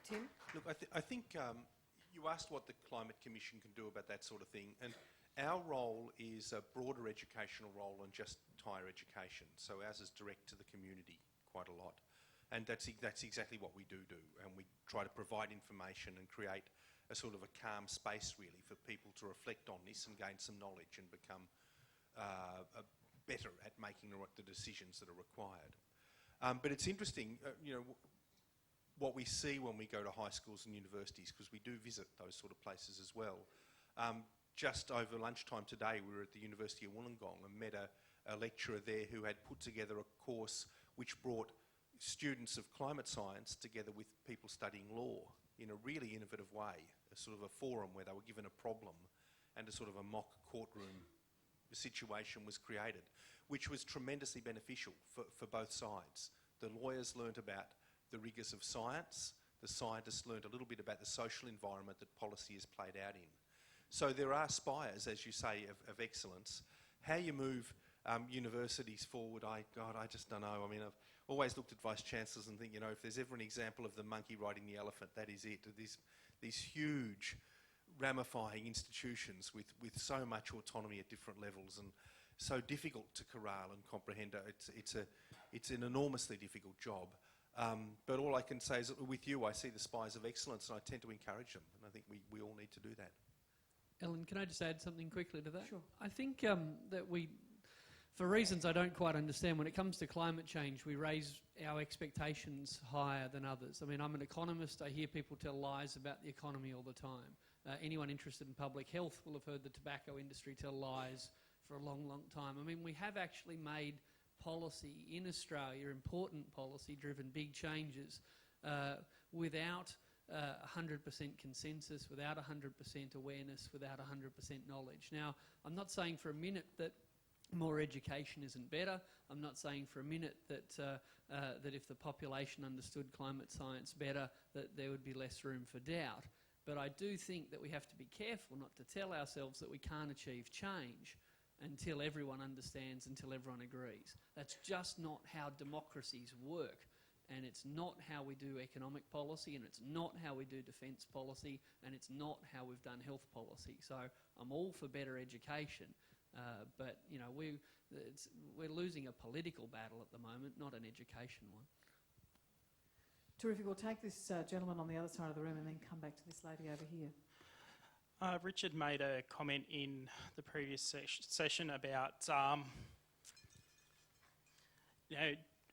Tim? Look, I think you asked what the Climate Commission can do about that sort of thing, and our role is a broader educational role than just higher education. So ours is direct to the community quite a lot, and that's exactly what we do. And we try to provide information and create a sort of a calm space, really, for people to reflect on this and gain some knowledge and become better at making the decisions that are required. But it's interesting, what we see when we go to high schools and universities, because we do visit those sort of places as well. Just over lunchtime today, we were at the University of Wollongong and met a lecturer there who had put together a course which brought students of climate science together with people studying law in a really innovative way, a sort of a forum where they were given a problem and a sort of a mock courtroom situation was created, which was tremendously beneficial for both sides. The lawyers learnt about the rigours of science, the scientists learnt a little bit about the social environment that policy is played out in. So there are spires, as you say, of excellence. How you move universities forward, I just don't know. I mean, I've always looked at vice-chancellors and think, if there's ever an example of the monkey riding the elephant, that is it. These huge ramifying institutions with so much autonomy at different levels and so difficult to corral and comprehend. It's an enormously difficult job. But all I can say is that with you, I see the spires of excellence and I tend to encourage them. And I think we all need to do that. Ellen, can I just add something quickly to that? Sure. I think that for reasons I don't quite understand, when it comes to climate change, we raise our expectations higher than others. I mean, I'm an economist. I hear people tell lies about the economy all the time. Anyone interested in public health will have heard the tobacco industry tell lies for a long, long time. I mean, we have actually made policy in Australia, important policy-driven big changes, without 100% consensus, without 100% awareness, without 100% knowledge. Now, I'm not saying for a minute that more education isn't better. I'm not saying for a minute that that if the population understood climate science better, that there would be less room for doubt. But I do think that we have to be careful not to tell ourselves that we can't achieve change until everyone understands, until everyone agrees. That's just not how democracies work. And it's not how we do economic policy, and it's not how we do defence policy, and it's not how we've done health policy. So I'm all for better education, but we're losing a political battle at the moment, not an education one. Terrific. We'll take this gentleman on the other side of the room and then come back to this lady over here. Richard made a comment in the previous session about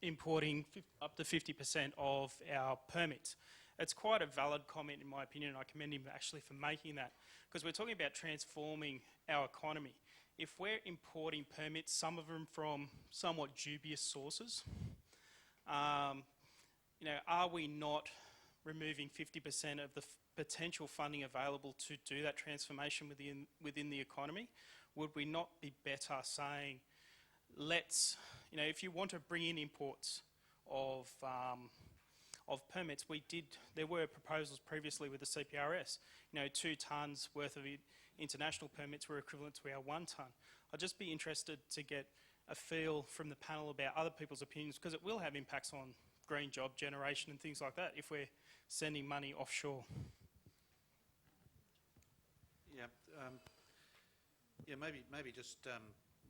importing up to 50% of our permits. It's quite a valid comment in my opinion, and I commend him actually for making that, because we're talking about transforming our economy. If we're importing permits, some of them from somewhat dubious sources, are we not removing 50% of the potential funding available to do that transformation within the economy? Would we not be better saying, let's, if you want to bring in imports of permits, there were proposals previously with the CPRS, 2 tonnes worth of international permits were equivalent to our 1 tonne. I'd just be interested to get a feel from the panel about other people's opinions, because it will have impacts on green job generation and things like that if we're sending money offshore. Maybe just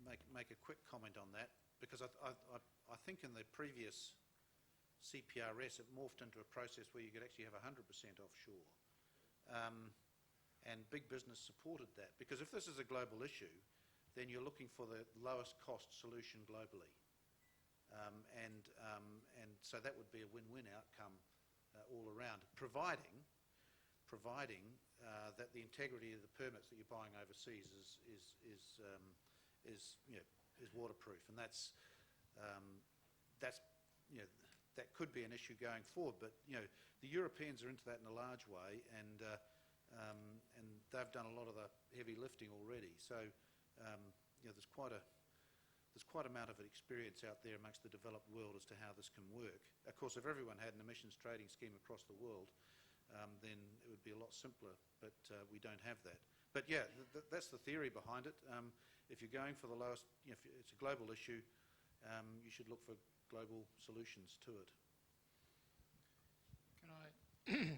make a quick comment on that, because I think in the previous CPRS it morphed into a process where you could actually have 100% offshore, and big business supported that, because if this is a global issue, then you're looking for the lowest cost solution globally, and so that would be a win-win outcome all around, providing that the integrity of the permits that you're buying overseas is waterproof, and that's that could be an issue going forward. But the Europeans are into that in a large way, and they've done a lot of the heavy lifting already. So there's quite a amount of experience out there amongst the developed world as to how this can work. Of course, if everyone had an emissions trading scheme across the world, then it would be a lot simpler, but we don't have that. But yeah, that's the theory behind it. If you're going for the lowest, if it's a global issue, you should look for global solutions to it. Can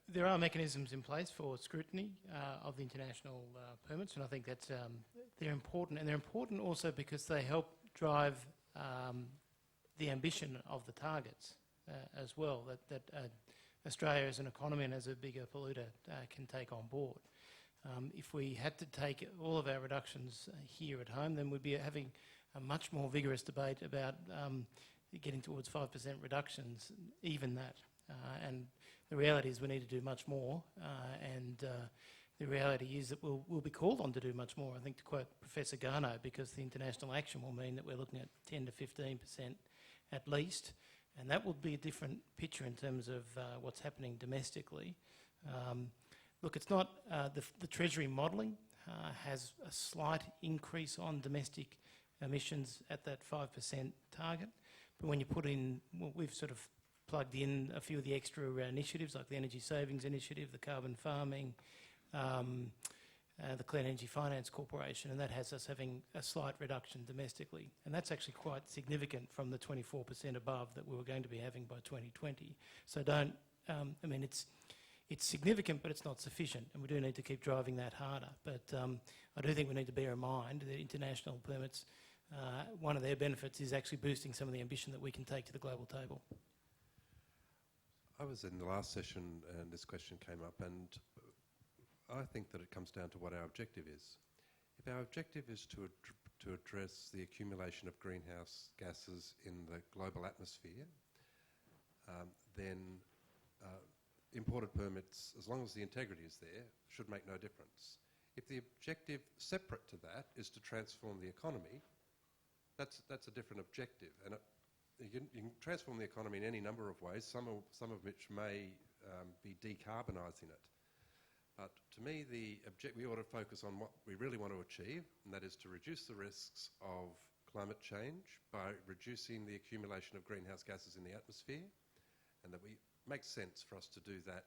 There are mechanisms in place for scrutiny of the international permits, and I think that's they're important. And they're important also because they help drive the ambition of the targets as well, that Australia as an economy and as a bigger polluter can take on board. If we had to take all of our reductions here at home, then we'd be having a much more vigorous debate about getting towards 5% reductions, even that. And the reality is we need to do much more, and the reality is that we'll be called on to do much more, I think, to quote Professor Garneau, because the international action will mean that we're looking at 10 to 15% at least, and that will be a different picture in terms of what's happening domestically. Look, it's not the Treasury modelling has a slight increase on domestic emissions at that 5% target, but when you put in, well, we've sort of plugged in a few of the extra initiatives like the Energy Savings Initiative, the carbon farming, the Clean Energy Finance Corporation, and that has us having a slight reduction domestically. And that's actually quite significant from the 24% above that we were going to be having by 2020. So don't, I mean, it's significant, but it's not sufficient, and we do need to keep driving that harder. But I do think we need to bear in mind that international permits, one of their benefits is actually boosting some of the ambition that we can take to the global table. I was in the last session and this question came up, and I think that it comes down to what our objective is. If our objective is to address the accumulation of greenhouse gases in the global atmosphere, then imported permits, as long as the integrity is there, should make no difference. If the objective separate to that is to transform the economy, that's a different objective. And you can transform the economy in any number of ways, some of which may be decarbonising it. But to me, we ought to focus on what we really want to achieve, and that is to reduce the risks of climate change by reducing the accumulation of greenhouse gases in the atmosphere, and that it makes sense for us to do that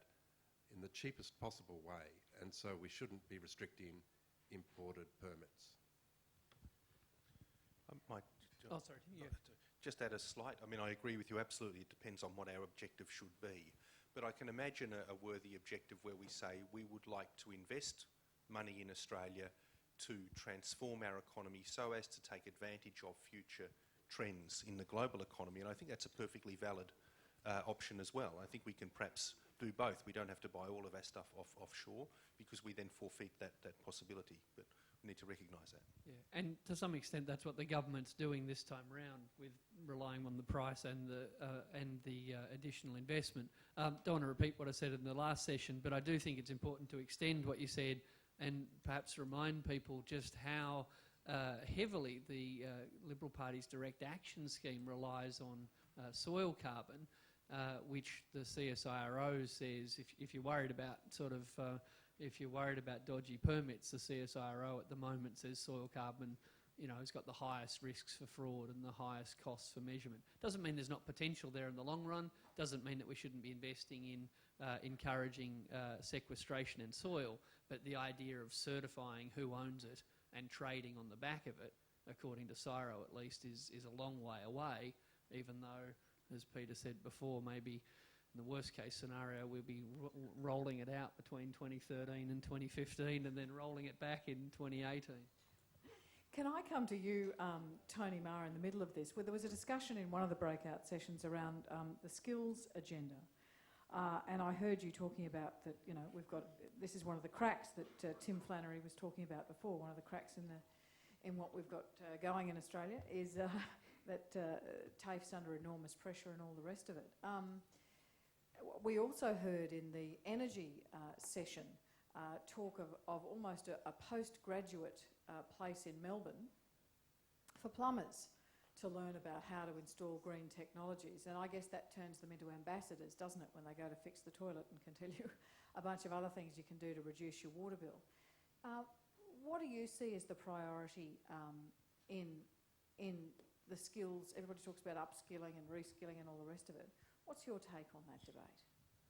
in the cheapest possible way, and so we shouldn't be restricting imported permits. Just add a slight, I mean, I agree with you absolutely, it depends on what our objective should be. But I can imagine a worthy objective where we say we would like to invest money in Australia to transform our economy so as to take advantage of future trends in the global economy. And I think that's a perfectly valid option as well. I think we can perhaps do both. We don't have to buy all of our stuff offshore, because we then forfeit that possibility. But we need to recognise that. Yeah, and to some extent that's what the government's doing this time round, with relying on the price and the additional investment. Don't want to repeat what I said in the last session, but I do think it's important to extend what you said and perhaps remind people just how heavily the Liberal Party's direct action scheme relies on soil carbon, which the CSIRO says if you're worried about if you're worried about dodgy permits, the CSIRO at the moment says soil carbon, has got the highest risks for fraud and the highest costs for measurement. Doesn't mean there's not potential there in the long run. Doesn't mean that we shouldn't be investing in encouraging sequestration in soil. But the idea of certifying who owns it and trading on the back of it, according to CSIRO at least, is a long way away, even though, as Peter said before, maybe in the worst case scenario we'll be rolling it out between 2013 and 2015 and then rolling it back in 2018. Can I come to you, Tony Marr, in the middle of this, where there was a discussion in one of the breakout sessions around the skills agenda, and I heard you talking about that. This is one of the cracks that Tim Flannery was talking about before. One of the cracks in what we've got going in Australia is that TAFE's under enormous pressure and all the rest of it. We also heard in the energy session talk of almost a postgraduate place in Melbourne for plumbers to learn about how to install green technologies. And I guess that turns them into ambassadors, doesn't it, when they go to fix the toilet and can tell you a bunch of other things you can do to reduce your water bill. What do you see as the priority in the skills? Everybody talks about upskilling and reskilling and all the rest of it. What's your take on that debate?